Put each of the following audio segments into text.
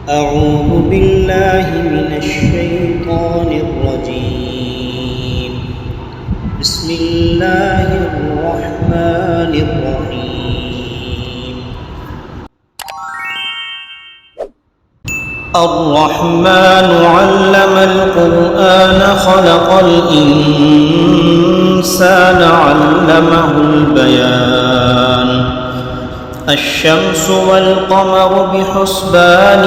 أعوذ بالله من الشيطان الرجيم. بسم الله الرحمن الرحيم. الرحمن علم القرآن خلق الإنسان علمه البيان. الشمس والقمر بحسبان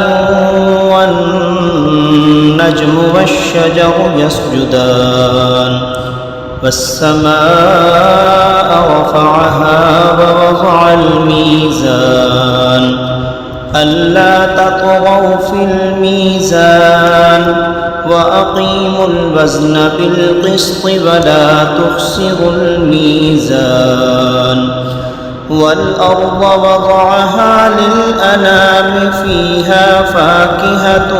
والنجم والشجر يسجدان والسماء رفعها ووضع الميزان ألا تطغوا في الميزان وأقيموا الوزن بالقسط ولا تخسروا الميزان والأرض وضعها للأنام فيها فاكهة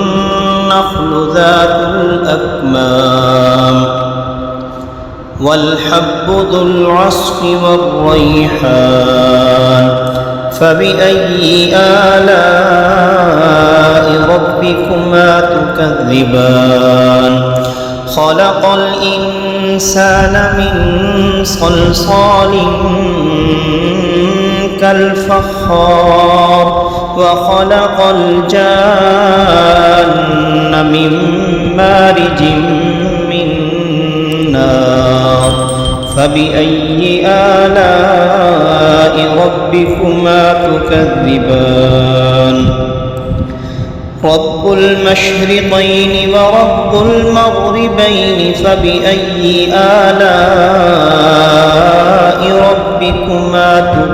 والنخل ذات الأكمام والحب ذو العصف والريحان فبأي آلاء ربكما تكذبان خلق الإنسان من صلصال كالفخار وخلق الجان من مارج من نار فبأي آلاء ربكما تكذبان رب المشرقين ورب المغربين فبأي آلاء ربكما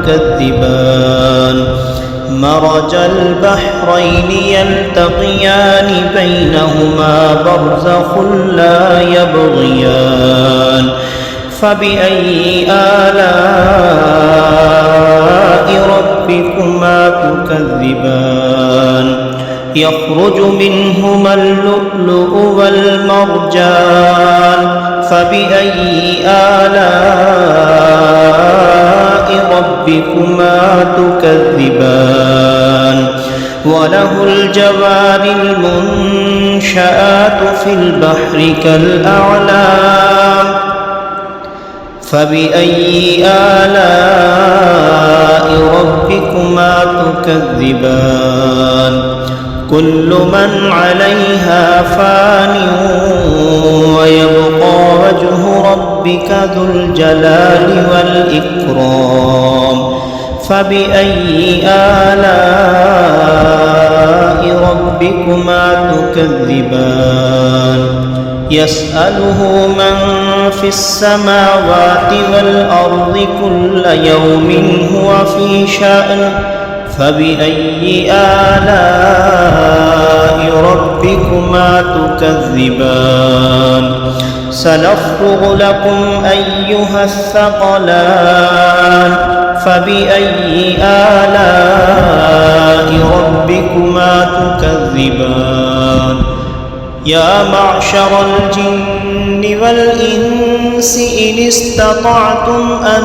تكذبان مرج البحرين يلتقيان بينهما برزخ لا يبغيان فبأي آلاء ربكما تكذبان يخرج منهما اللؤلؤ والمرجان فبأي آلاء ربكما تكذبان وله الجوار المنشآت في البحر كالأعلام فبأي آلاء ربكما تكذبان كل من عليها فان ويبقى وجه ربك ذو الجلال والإكرام فبأي آلاء ربكما تكذبان يسأله من في السماوات والأرض كل يوم هو في شأن فبأي آلاء ربكما تكذبان سنفرغ لكم أيها الثقلان فبأي آلاء ربكما تكذبان يا معشر الجن والإنس إن استطعتم أن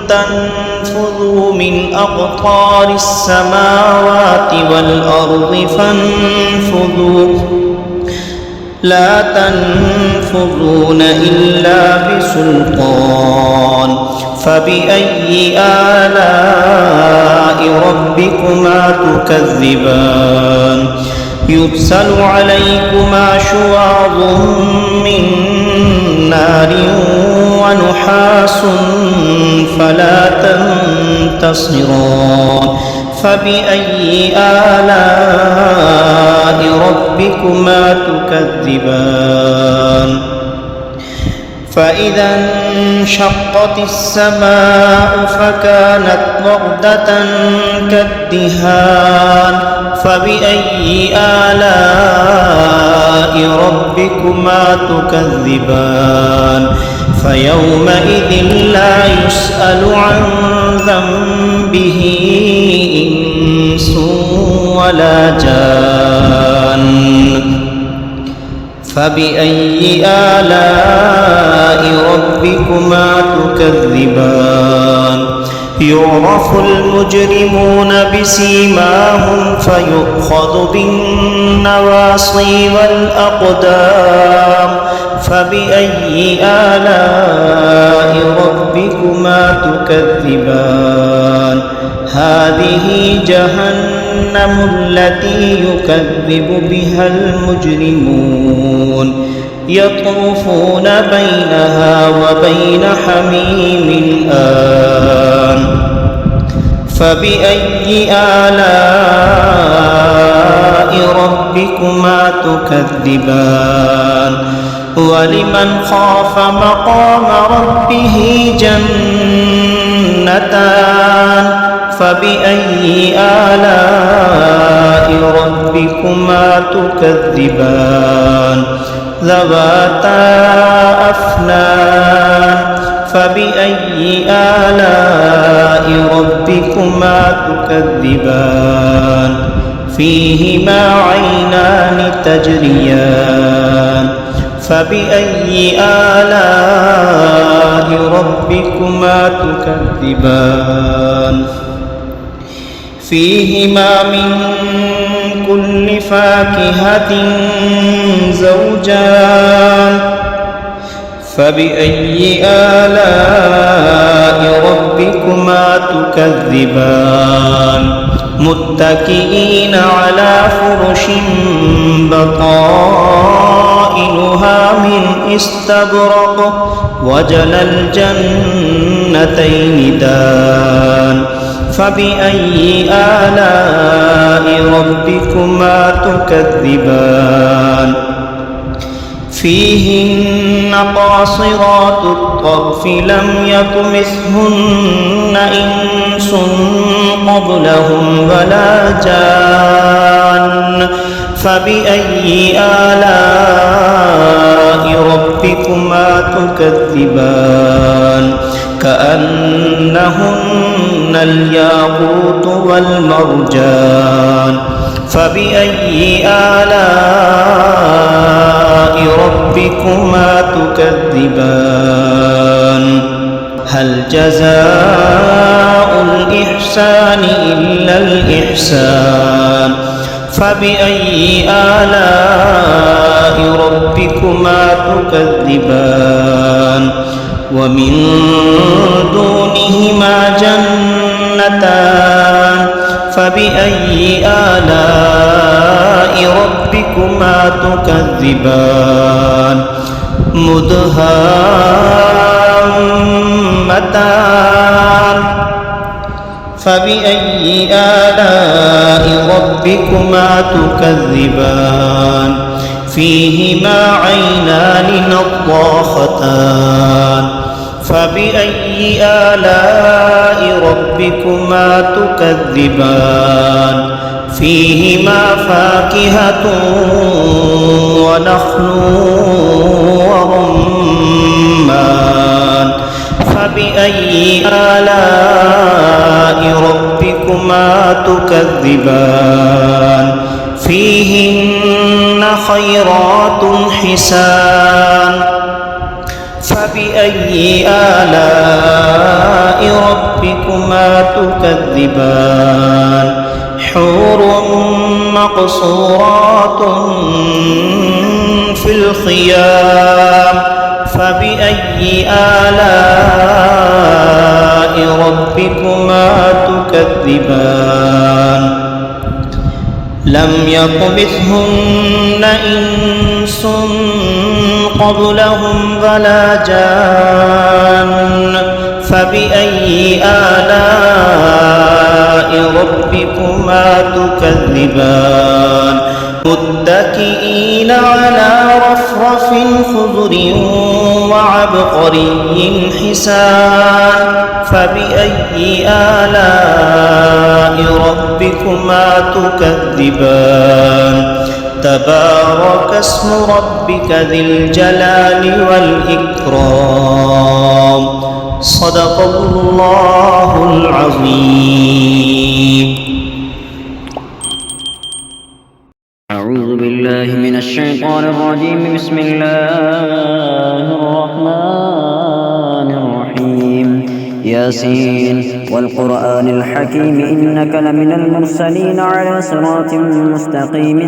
تنفذوا من أقطار السماوات والأرض فانفذوا لا تنفذون إلا بسلطان فبأي آلاء ربكما تكذبان يرسل عليكما شواظ من نار ونحاس فلا تنتصران فبأي آلاء ربكما تكذبان فإذا انشقت السماء فكانت وردة كالدهان فبأي آلاء ربكما تكذبان فيومئذ لا يسأل عن ذنبه إنس ولا جان فبأي آلاء ربكما تكذبان يعرف المجرمون بسيماهم فيؤخذ بالنواصي والأقدام فبأي آلاء ربكما تكذبان هذه جهنم التي يكذب بها المجرمون يطوفون بينها وبين حميم آن فبأي آلاء ربكما تكذبان ولمن خاف مقام ربه جنتان فبأي آلاء ربكما تكذبان ذواتا أفنان فبأي آلاء ربكما تكذبان فيهما عينان تجريان فبأي آلاء ربكما تكذبان فيهما من كل فاكهة زوجان فبأي آلاء ربكما تكذبان متكئين على فرش بطائنها من استبرق وجنى الجنتين دان فبأي آلاء ربكما تكذبان فيهن قاصرات الطرف لم يطمثهن إنس قبلهم ولا جان فبأي آلاء ربكما تكذبان كأنهن الياقوت والمرجان فبأي آلاء ربكما تكذبان هل جزاء الإحسان إلا الإحسان فبأي آلاء ربكما تكذبان ومن دونهما جنتان فبأي آلاء ربكما تكذبان مدهامتان فبأي آلاء ربكما تكذبان فيهما عينان نضاختان فبأي آلاء ربكما تكذبان فيهما فاكهة ونخل ورمان فبأي آلاء ربكما تكذبان فيهن خيرات حسان فبأي آلاء ربكما تكذبان حور مقصورات في الخيام فبأي آلاء ربكما تكذبان لم يطمثهن إنس قبلهم ولا جان فبأي آلاء ربكما تكذبان متكئين على رفرف خضر وعبقري حسان فبأي آلاء ربكما تكذبان تبارك اسم ربك ذي الجلال والإكرام صدق الله العظيم. أعوذ بالله من الشيطان الرجيم. بسم الله الرحمن الرحيم. ياسين والقرآن الحكيم إنك لمن المرسلين على صراط مستقيم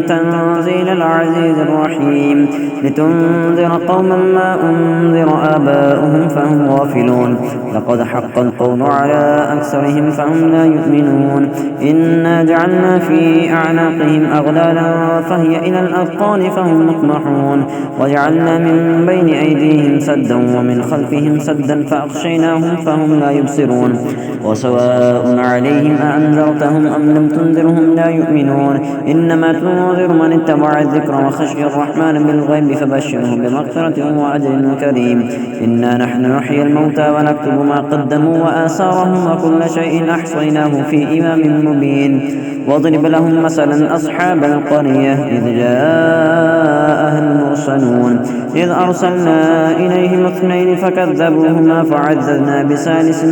تنزيل العزيز الرحيم لتنذر قوما ما أنذر آباؤهم فهم غافلون لقد حق القول على أكثرهم فهم لا يؤمنون إنا جعلنا في أعناقهم أغلالا فهي إلى الأذقان فهم مقمحون وجعلنا من بين أيديهم سدا ومن خلفهم سدا فأغشيناهم فهم لا يبصرون وسواء عليهم أأنذرتهم أم لم تنذرهم لا يؤمنون إنما تنذر من اتبع الذكر وخشي الرحمن بالغيب فبشره بمغفرة وأجر كريم إنا نحن نحيي الموتى ونكتب ما قدموا وآثارهم وكل شيء أحصيناه في إمام مبين واضرب لهم مثلا أصحاب القرية إذ جاءها المرسلون إذ أرسلنا إليهم اثنين فكذبوهما فعززنا بثالث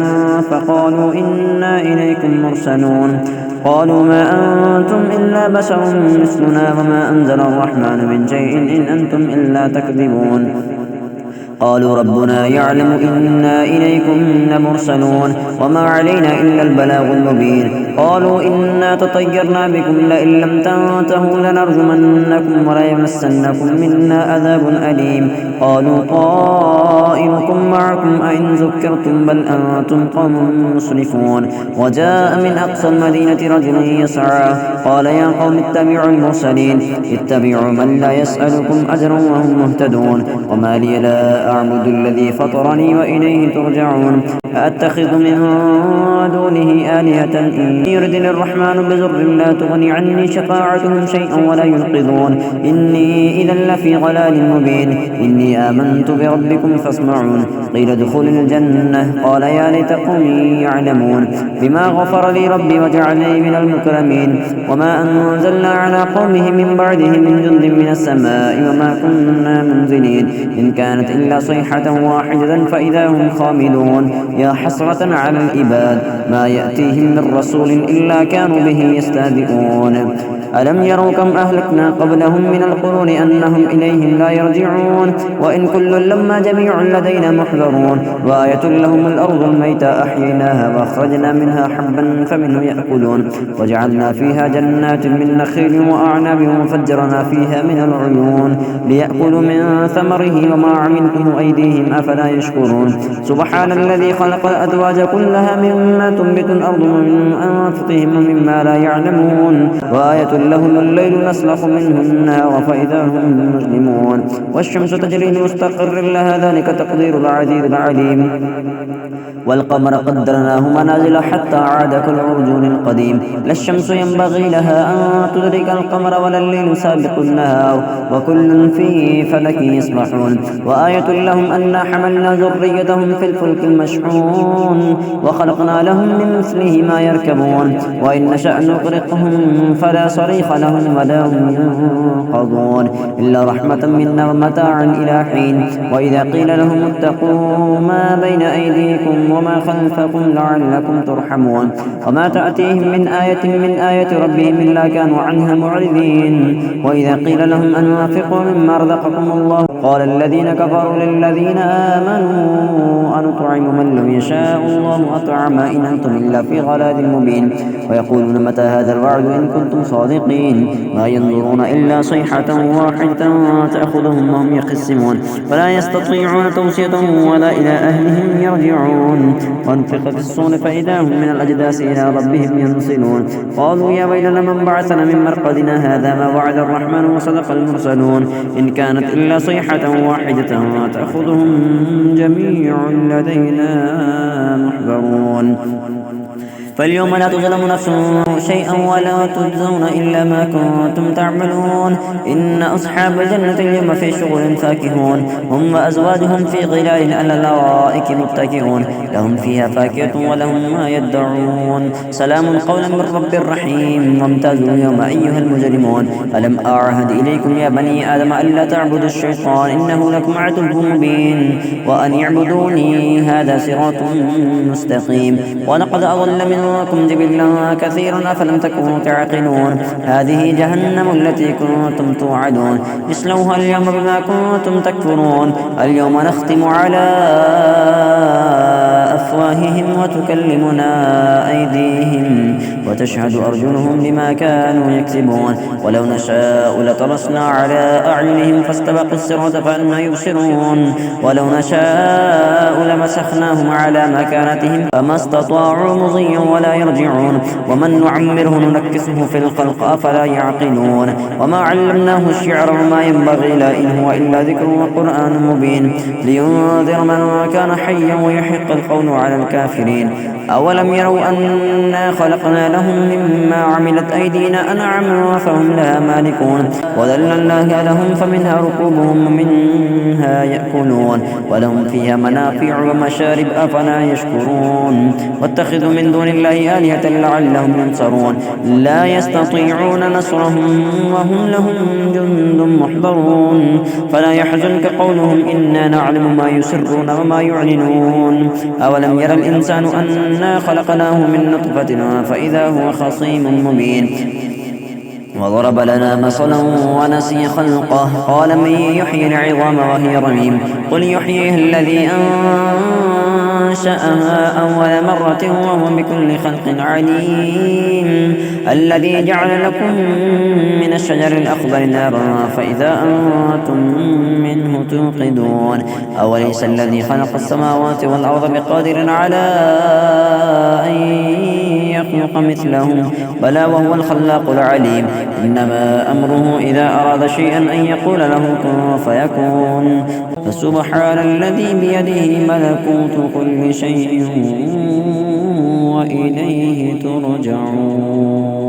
فقالوا إنا إليكم مرسلون قالوا ما أنتم إلا بشر مثلنا وما أنزل الرحمن من شيء إن أنتم إلا تكذبون قالوا ربنا يعلم إنا إليكم لمرسلون وما علينا إلا البلاغ المبين قالوا إنا تطيرنا بكم لئن لم تنتهوا لنرجمنكم وليمسنكم منا عذاب أليم قالوا طائركم معكم أئن ذكرتم بل أنتم قوم مسرفون وجاء من أقصى المدينة رجل يسعى قال يا قوم اتبعوا المرسلين اتبعوا من لا يسألكم أجرا وهم مهتدون وما لي لا أعبد الذي فطرني وإليه ترجعون أأتخذ من دونه آلهة إن يردني الرحمن بضر لا تغني عني شفاعتهم شيئا ولا ينقذون إني إذا لفي ضلال مبين إني آمنت بربكم فاسمعون قيل ادخل الجنة قال يا ليت قومي يعلمون بما غفر لي ربي وجعلني من المكرمين وما أنزلنا على قومه من بعده من جند من السماء وما كنا منزلين إن كانت إلا صيحة واحدة فإذا هم خامدون يا حسرة على العباد ما يأتيهم من رسول إلا كانوا به يستهزئون ألم يروا كم أهلكنا قبلهم من القرون أنهم إليهم لا يرجعون وإن كل لما جميع لدينا محضرون وآية لهم الأرض الميتة أحييناها وأخرجنا منها حبا فمنه يأكلون وجعلنا فيها جنات من نخيل وأعناب وفجرنا فيها من العيون ليأكلوا من ثمره وما عملته أيديهم أفلا يشكرون سبحان الذي خلق الأزواج كلها مما تنبت الأرض ومن أنفسهم ومما لا يعلمون وآية لهم الليل نسلخ منه النار فإذا هم مظلمون والشمس تجري لمستقر لها ذلك تقدير العزيز العليم والقمر قدرناه منازل حتى عاد كالعرجون القديم لا الشمس ينبغي لها أن تدرك القمر ولا الليل سابق النهار وكل في فلك يسبحون وآية لهم أنا حملنا ذريتهم في الفلك المشحون وخلقنا لهم من مثله ما يركبون وإن نشأ نغرقهم فلا صريخ لهم ولا هم ينقضون إلا رحمة منا ومتاعا إلى حين وإذا قيل لهم اتقوا ما بين أيديكم وما خلفكم لعلكم ترحمون وما تأتيهم من آية من آية ربهم إلا كانوا عنها معرضين وإذا قيل لهم أنفقوا مما رزقكم الله قال الذين كفروا للذين آمنوا أنطعم من لم يشاء الله أطعما إن أنتم إلا في ضلال مبين ويقولون متى هذا الوعد إن كنتم صادقين ما ينظرون إلا صيحة واحدة تأخذهم وهم يخصمون ولا يستطيعون توصية ولا إلى أهلهم يرجعون وانفق في الصور فإذا هم من الأجداث إلى ربهم ينصلون قالوا يا ويلنا من بعثنا من مرقدنا هذا ما وعد الرحمن وصدق المرسلون إن كانت إلا صيحة واحدة تأخذهم جميع لدينا محضرون فاليوم لا تظلم نفس شيئا ولا تجزون إلا ما كنتم تعملون إن أصحاب الجنة اليوم في شغل فاكهون هم وأزواجهم في ظلال على الأرائك متكئون لهم فيها فاكهة ولهم ما يدعون سلام قولا من رب رحيم وامتازوا اليوم أيها المجرمون ألم أعهد إليكم يا بني آدم ألا تعبدوا الشيطان إنه لكم عدو مبين وأن اعبدوني هذا صراط مستقيم ولقد أضل منكم جبلا كثيرا أفلم تكونوا تعقلون هذه جهنم التي كنتم توعدون اصلوها اليوم بما كنتم تكفرون اليوم نختم على أفواههم وتكلمنا أيديهم وتشهد أرجلهم بما كانوا يكسبون ولو نشاء لطمسنا على أعينهم فاستبقوا الصراط فأنى يبصرون ولو نشاء لمسخناهم على مكانتهم فما استطاعوا مضيا ولا يرجعون ومن نعمره ننكسه في الخلق أفلا يعقلون وما علمناه الشعر وما ينبغي له إن هو إلا ذكر وقرآن مبين لينذر من كان حيا ويحق القول على الكافرين أولم يروا أنا خلقنا لهم مما عملت أيدينا أنعاما فهم لها مالكون وذللناها لهم فمنها ركوبهم ومنها يأكلون ولهم فيها منافع ومشارب أفلا يشكرون واتخذوا من دون الله آلهة لعلهم ينصرون لا يستطيعون نصرهم وهم لهم جند محضرون فلا يحزنك قولهم إنا نعلم ما يسرون وما يعلنون أولم يرى الإنسان أنا خلقناه من نطفة فإذا هو خصيم مبين وضرب لنا مثلا ونسي خلقه قال من يحيي العظام وهي رميم قل يحييها الذي أنشأها أول مرة وهو بكل خلق عليم الذي جعل لكم من الشجر الأخضر نارا فإذا أنتم منه توقدون أوليس الذي خلق السماوات والأرض بقادر على أن يخلق مثلهم بلى وهو الخلاق العليم إنما أمره إذا أراد شيئا أن يقول له كن فيكون فسبحان الذي بيده ملكوت كل شيء وإليه ترجعون.